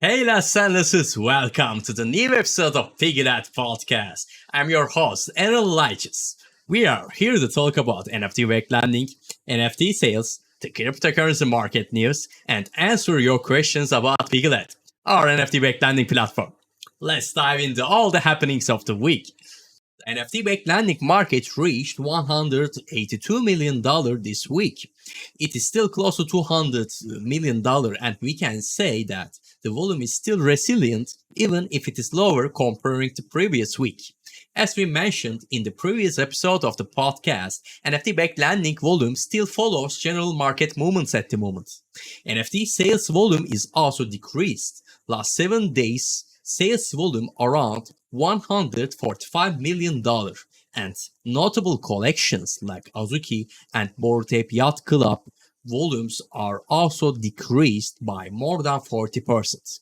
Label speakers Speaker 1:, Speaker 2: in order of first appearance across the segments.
Speaker 1: Hey lads and lasses, welcome to the new episode of Piggylet Podcast. I'm your host, Errol Lights. We are here to talk about NFT-Backed Lending, NFT sales, the cryptocurrency market news, and answer your questions about Piggylet, our NFT-Backed Lending platform. Let's dive into all the happenings of the week. The NFT-backed lending market reached $182 million this week. It is still close to $200 million, and we can say that the volume is still resilient even if it is lower comparing to previous week. As we mentioned in the previous episode of the podcast, NFT-backed lending volume still follows general market movements at the moment. NFT sales volume is also decreased. Last 7 days, sales volume around $145 million, and notable collections like Azuki and Bored Ape Yacht Club volumes are also decreased by more than 40%.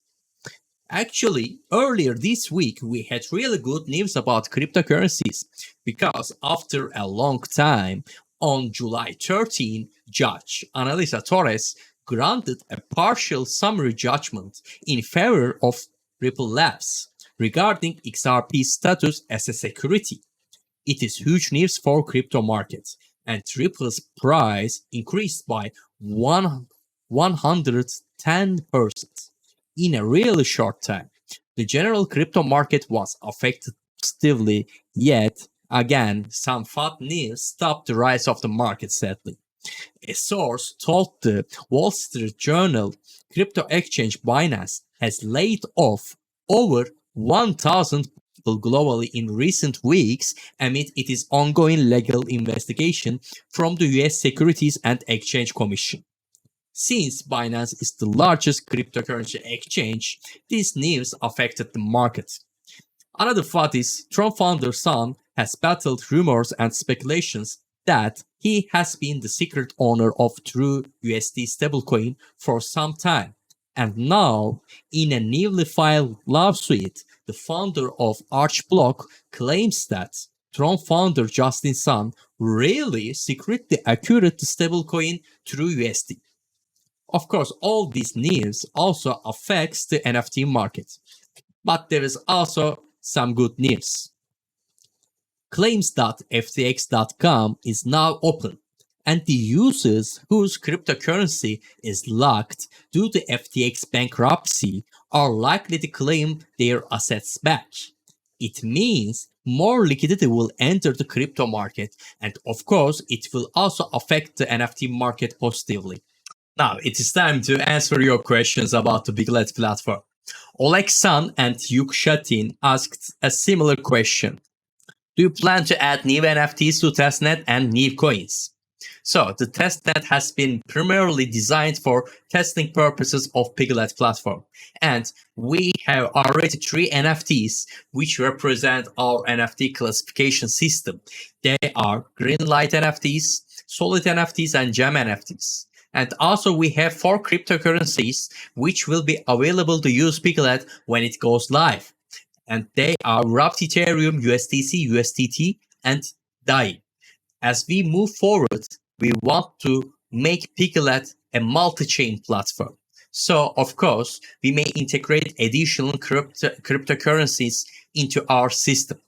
Speaker 1: Actually, earlier this week we had really good news about cryptocurrencies because after a long time, on July 13, Judge Analisa Torres granted a partial summary judgment in favor of Ripple Labs regarding XRP's status as a security. It is huge news for crypto markets, and Ripple's price increased by 110% in a really short time. The general crypto market was affected positively, yet again some fat news stopped the rise of the market sadly. A source told the Wall Street Journal crypto exchange Binance has laid off over 1,000 people globally in recent weeks amid its ongoing legal investigation from the US Securities and Exchange Commission. Since Binance is the largest cryptocurrency exchange, this news affected the market. Another fact is Trump founder's son has battled rumors and speculations that he has been the secret owner of True USD stablecoin for some time. And now, in a newly filed lawsuit, the founder of Archblock claims that Trump founder Justin Sun really secretly acquired the stablecoin True USD. Of course, all this news also affects the NFT market. But there is also some good news. Claims.ftx.com is now open, and the users whose cryptocurrency is locked due to FTX bankruptcy are likely to claim their assets back. It means more liquidity will enter the crypto market, and of course, it will also affect the NFT market positively. Now, it is time to answer your questions about the Piggylet platform. Oleg San and Yuk Shatin asked a similar question. Do you plan to add new NFTs to testnet and new coins? So, the testnet has been primarily designed for testing purposes of Piggylet platform. And we have already 3 NFTs which represent our NFT classification system. They are Greenlight NFTs, Solid NFTs, and Gem NFTs. And also we have 4 cryptocurrencies which will be available to use Piggylet when it goes live. And they are Wrapped Ethereum, USDC, USDT, and DAI. As we move forward, we want to make Piggylet a multi-chain platform. So, of course, we may integrate additional cryptocurrencies into our system.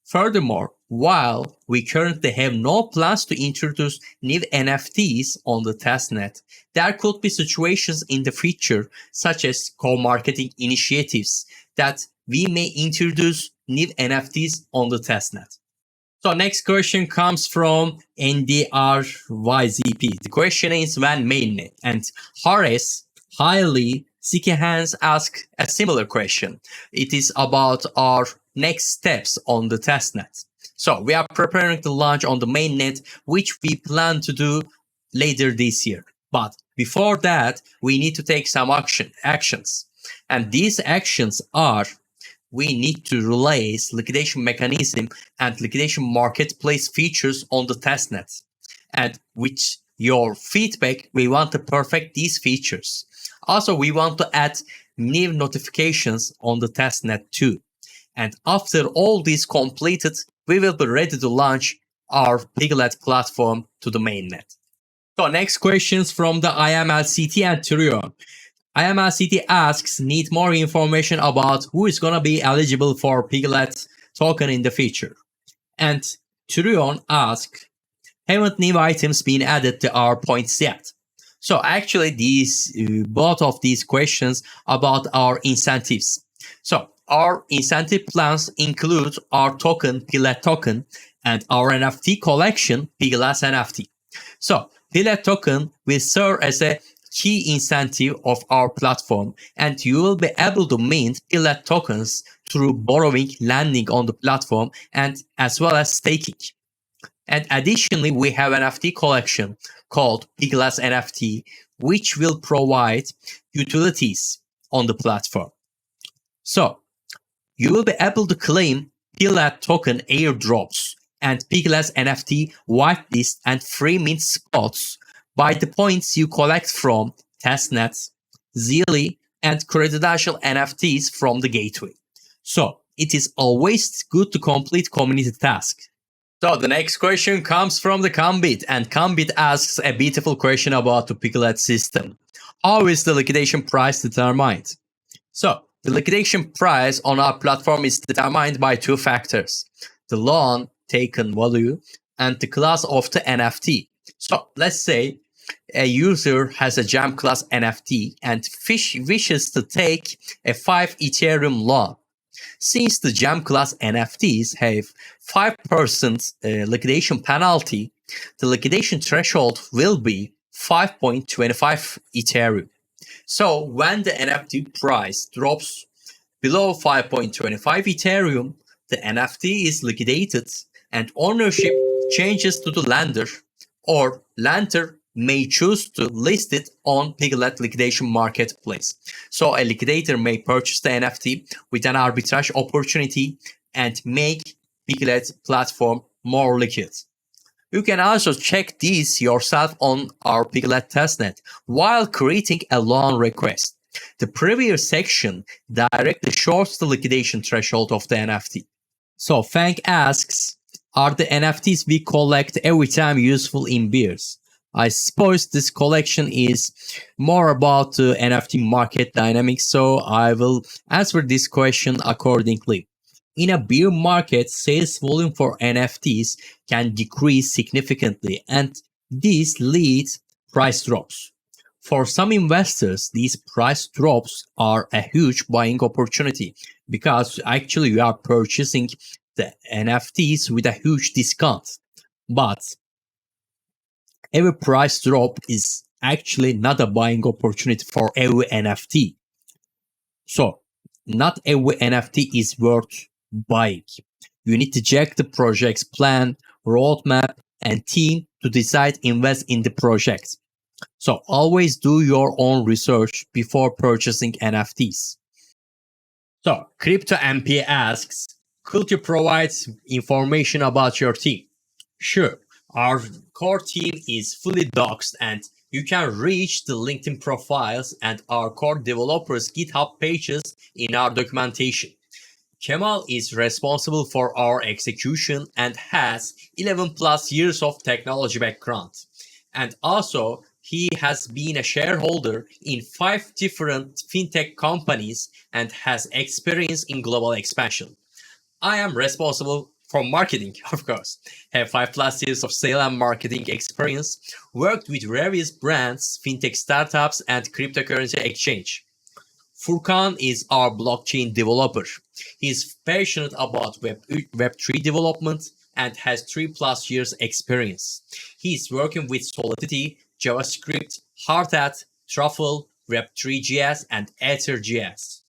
Speaker 1: Furthermore, while we currently have no plans to introduce new NFTs on the testnet, there could be situations in the future, such as co-marketing initiatives, that we may introduce new NFTs on the testnet. So next question comes from NDRYZP. The question is when mainnet, and Horace Hiley Sikihans asked a similar question. It is about our next steps on the testnet. So we are preparing to launch on the mainnet, which we plan to do later this year. But before that, we need to take some actions. And these actions are, we need to release liquidation mechanism and liquidation marketplace features on the testnet. And with your feedback, we want to perfect these features. Also, we want to add new notifications on the testnet too. And after all this completed, we will be ready to launch our Piggylet platform to the mainnet. So next questions from the IMLCT and Trio. IMLCT asks, need more information about who is gonna be eligible for Piggylet token in the future. And Turion asks, haven't new items been added to our points yet? So actually both of these questions about our incentives. So our incentive plans include our token, Piggylet token, and our NFT collection, Piggylet NFT. So Piggylet token will serve as a key incentive of our platform, and you will be able to mint Piggylet tokens through borrowing, lending on the platform, and as well as staking. And additionally, we have an NFT collection called Piggylet NFT, which will provide utilities on the platform. So you will be able to claim Piggylet token airdrops and Piggylet NFT whitelist and free mint spots by the points you collect from testnets, Zeely, and credential NFTs from the gateway. So it is always good to complete community tasks. So the next question comes from the Kambit, and Kambit asks a beautiful question about the Piggylet system. How is the liquidation price determined? So the liquidation price on our platform is determined by two factors: the loan taken value and the class of the NFT. So let's say a user has a gem class NFT and wishes to take a 5 Ethereum loan. Since the gem class NFTs have 5% liquidation penalty, the liquidation threshold will be 5.25 Ethereum. So when the NFT price drops below 5.25 Ethereum, the NFT is liquidated and ownership changes to the lender, or lender may choose to list it on Piggylet liquidation marketplace. So a liquidator may purchase the NFT with an arbitrage opportunity and make Piggylet platform more liquid. You can also check these yourself on our Piggylet testnet while creating a loan request. The previous section directly shows the liquidation threshold of the NFT. So Fang asks, are the NFTs we collect every time useful in bears? I suppose this collection is more about the NFT market dynamics, so I will answer this question accordingly. In a bear market, sales volume for NFTs can decrease significantly, and this leads price drops. For some investors, these price drops are a huge buying opportunity because actually you are purchasing the NFTs with a huge discount. But every price drop is actually not a buying opportunity for every NFT. So not every NFT is worth buying. You need to check the project's plan, roadmap, and team to decide invest in the project. So always do your own research before purchasing NFTs. So Crypto MP asks, could you provide information about your team? Sure. Our core team is fully doxed, and you can reach the LinkedIn profiles and our core developers' GitHub pages in our documentation. Kemal is responsible for our execution and has 11 plus years of technology background. And also, he has been a shareholder in 5 different fintech companies and has experience in global expansion. I am responsible for marketing, of course. Have 5 plus years of sales and marketing experience, worked with various brands, fintech startups, and cryptocurrency exchange. Furkan is our blockchain developer. He is passionate about Web3 development and has 3 plus years experience. He is working with Solidity, JavaScript, Hardhat, Truffle, Web3.js, and Ether.js.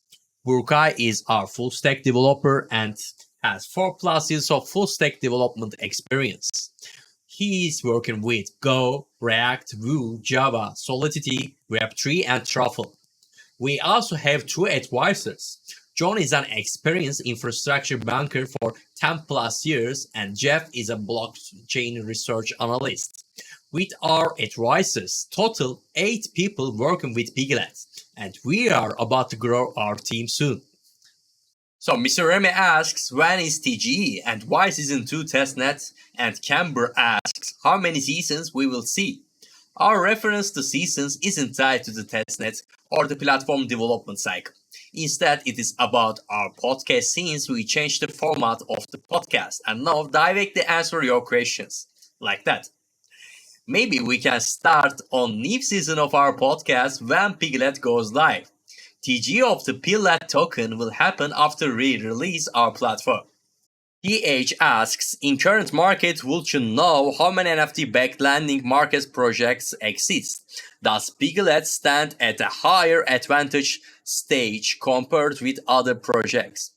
Speaker 1: Burkay is our full stack developer and has 4 plus years of full stack development experience. He is working with Go, React, Vue, Java, Solidity, Web3, and Truffle. We also have 2 advisors. John is an experienced infrastructure banker for 10 plus years, and Jeff is a blockchain research analyst. With our advisors, total 8 people working with Piggylet, and we are about to grow our team soon. So Mr. Remy asks, when is TGE and why Season 2 testnet? And Camber asks, how many seasons we will see? Our reference to seasons isn't tied to the testnet or the platform development cycle. Instead, it is about our podcast since we changed the format of the podcast and now directly answer your questions. Like that. Maybe we can start on new season of our podcast when Piggylet goes live. TG of the Piggylet token will happen after we release our platform. TH asks, in current market, would you know how many NFT-backed lending market projects exist? Does Piggylet stand at a higher advantage stage compared with other projects?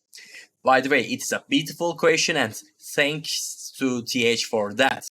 Speaker 1: By the way, it's a beautiful question and thanks to TH for that.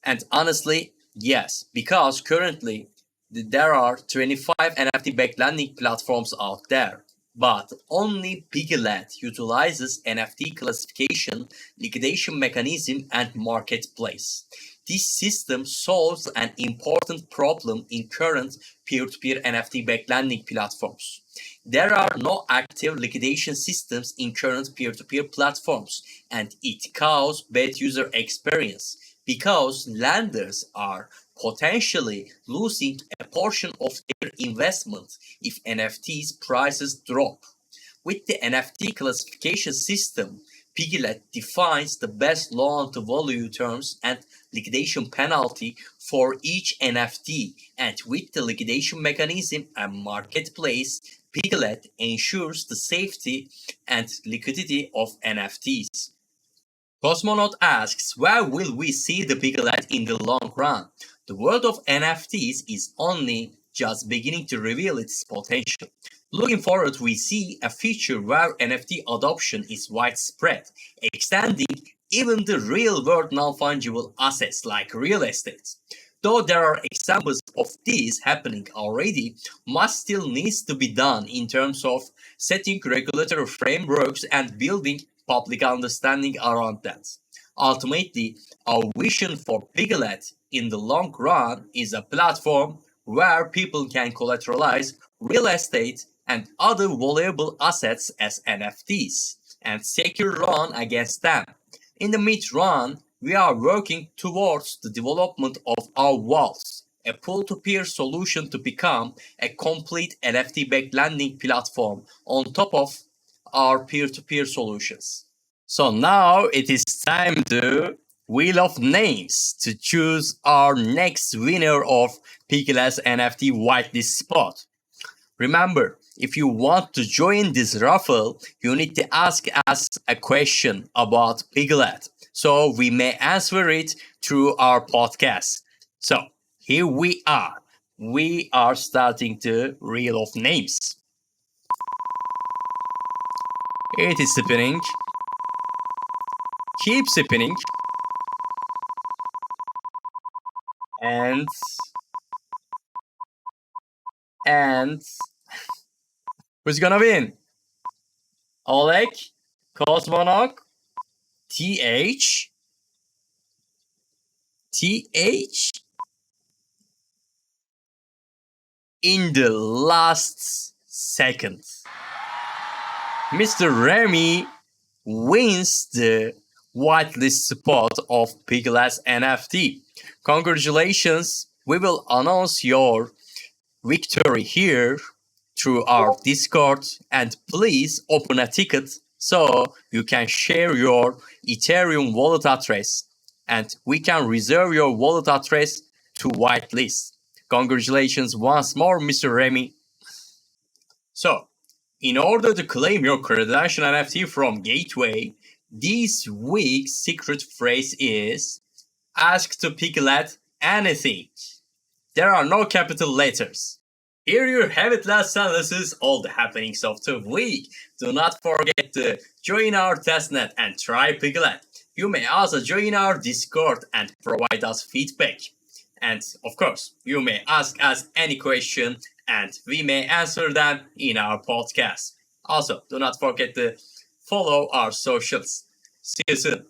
Speaker 1: And honestly, yes, because currently there are 25 NFT-backed lending platforms out there. But only Piggylet utilizes NFT classification, liquidation mechanism, and marketplace. This system solves an important problem in current peer-to-peer NFT-backed lending platforms. There are no active liquidation systems in current peer-to-peer platforms, and it causes bad user experience because lenders are potentially losing a portion of their investment if NFTs prices drop. With the NFT classification system, Piggylet defines the best loan-to-value terms and liquidation penalty for each NFT, and with the liquidation mechanism and marketplace, Piggylet ensures the safety and liquidity of NFTs. Cosmonaut asks, where will we see the Piggylet in the long run? The world of NFTs is only just beginning to reveal its potential. Looking forward, we see a future where NFT adoption is widespread, extending even the real-world non-fungible assets like real estate. Though there are examples of this happening already, much still needs to be done in terms of setting regulatory frameworks and building public understanding around that. Ultimately, our vision for Piggylet in the long run is a platform where people can collateralize real estate and other valuable assets as NFTs and secure loan against them. In the mid-run, we are working towards the development of our wallets, a peer-to-peer solution to become a complete NFT-backed lending platform on top of our peer-to-peer solutions. So now it is time to Wheel of Names to choose our next winner of Piggylet's NFT whitelist spot. Remember, if you want to join this raffle, you need to ask us a question about Piggylet so we may answer it through our podcast. So here we are. We are starting the Wheel of Names. It is spinning. Keep spinning. And who's gonna win? Oleg, Cosmonaut, TH, in the last second. Mr. Remy wins the whitelist spot of Piggylet's NFT. Congratulations! We will announce your victory here through our Discord, and please open a ticket so you can share your Ethereum wallet address and we can reserve your wallet address to whitelist. Congratulations once more, Mr. Remy. So, in order to claim your credential NFT from Gateway, this week's secret phrase is ask to Piggylet anything. There are no capital letters. Here you have it, last sentences, all the happenings of the week. Do not forget to join our testnet and try Piggylet. You may also join our Discord and provide us feedback. And of course, you may ask us any question and we may answer them in our podcast. Also, do not forget to follow our socials. See you soon.